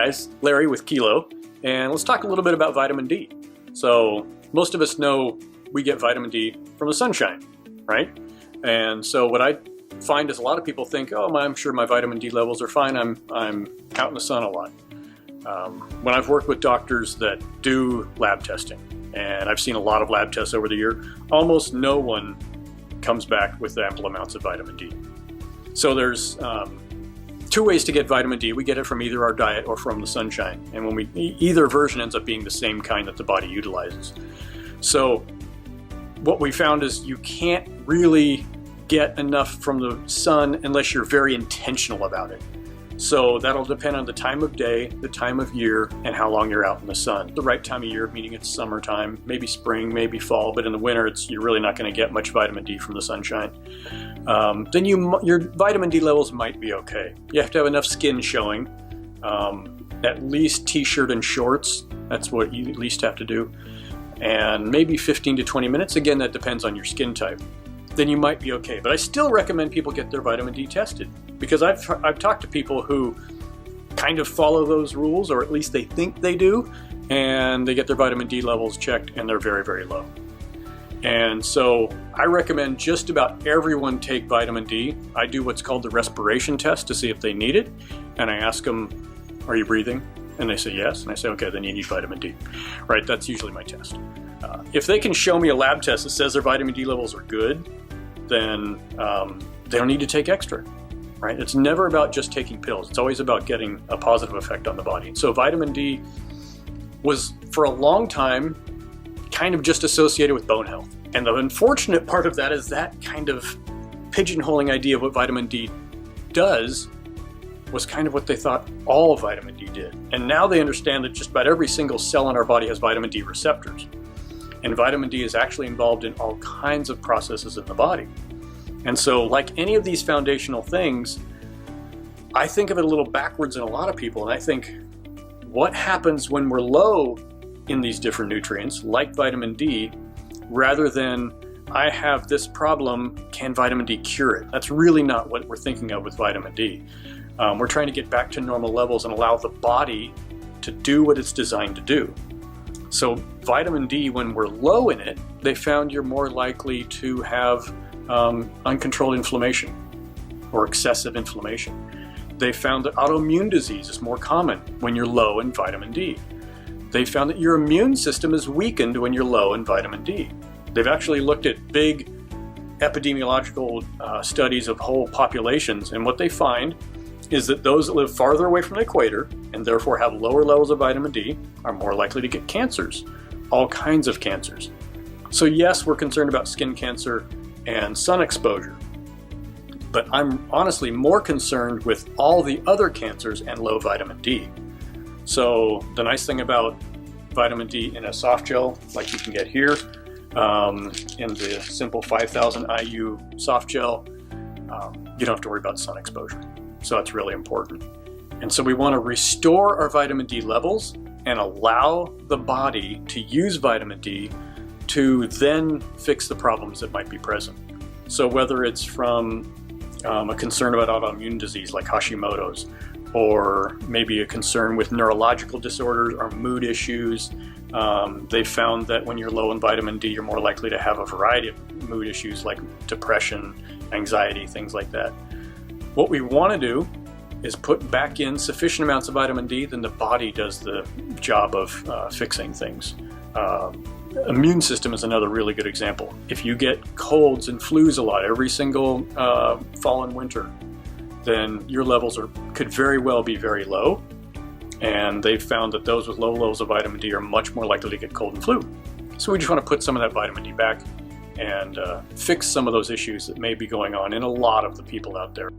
guys, Larry with Kilo, and let's talk a little bit about vitamin D. So most of us know we get vitamin D from the sunshine, right? And so what I find is a lot of people think, oh, I'm sure my vitamin D levels are fine. I'm out in the sun a lot. When I've worked with doctors that do lab testing, and I've seen a lot of lab tests over the year, almost no one comes back with ample amounts of vitamin D. So there's two ways to get vitamin D. We get it from either our diet or from the sunshine. And when either version ends up being the same kind that the body utilizes. So what we found is you can't really get enough from the sun unless you're very intentional about it. So that'll depend on the time of day, the time of year, and how long you're out in the sun. The right time of year, meaning it's summertime, maybe spring, maybe fall, but in the winter, you're really not going to get much vitamin D from the sunshine. Then your vitamin D levels might be okay. You have to have enough skin showing, at least t-shirt and shorts. That's what you at least have to do. And maybe 15 to 20 minutes. Again, that depends on your skin type. Then you might be okay. But I still recommend people get their vitamin D tested, because I've talked to people who kind of follow those rules, or at least they think they do, and they get their vitamin D levels checked and they're very, very low. And so I recommend just about everyone take vitamin D. I do what's called the respiration test to see if they need it. And I ask them, are you breathing? And they say yes. And I say, okay, then you need vitamin D, right? That's usually my test. If they can show me a lab test that says their vitamin D levels are good, then they don't need to take extra, right? It's never about just taking pills. It's always about getting a positive effect on the body. So vitamin D was, for a long time, kind of just associated with bone health. And the unfortunate part of that is that kind of pigeonholing idea of what vitamin D does was kind of what they thought all vitamin D did. And now they understand that just about every single cell in our body has vitamin D receptors. And vitamin D is actually involved in all kinds of processes in the body. And so, like any of these foundational things, I think of it a little backwards in a lot of people. And I think, what happens when we're low in these different nutrients, like vitamin D, rather than I have this problem, can vitamin D cure it? That's really not what we're thinking of with vitamin D. We're trying to get back to normal levels and allow the body to do what it's designed to do. So vitamin D, when we're low in it, they found you're more likely to have uncontrolled inflammation or excessive inflammation. They found that autoimmune disease is more common when you're low in vitamin D. They found that your immune system is weakened when you're low in vitamin D. They've actually looked at big epidemiological studies of whole populations, and what they find is that those that live farther away from the equator and therefore have lower levels of vitamin D are more likely to get cancers, all kinds of cancers. So yes, we're concerned about skin cancer and sun exposure, but I'm honestly more concerned with all the other cancers and low vitamin D. So the nice thing about vitamin D in a soft gel, like you can get here, in the simple 5000 IU soft gel, you don't have to worry about sun exposure. So that's really important. And so we want to restore our vitamin D levels and allow the body to use vitamin D to then fix the problems that might be present. So whether it's from a concern about autoimmune disease like Hashimoto's, or maybe a concern with neurological disorders or mood issues, they found that when you're low in vitamin D, you're more likely to have a variety of mood issues like depression, anxiety, things like that. What we want to do is put back in sufficient amounts of vitamin D, then the body does the job of fixing things. Immune system is another really good example. If you get colds and flus a lot every single fall and winter, then your levels could very well be very low. And they've found that those with low levels of vitamin D are much more likely to get cold and flu. So we just want to put some of that vitamin D back and fix some of those issues that may be going on in a lot of the people out there.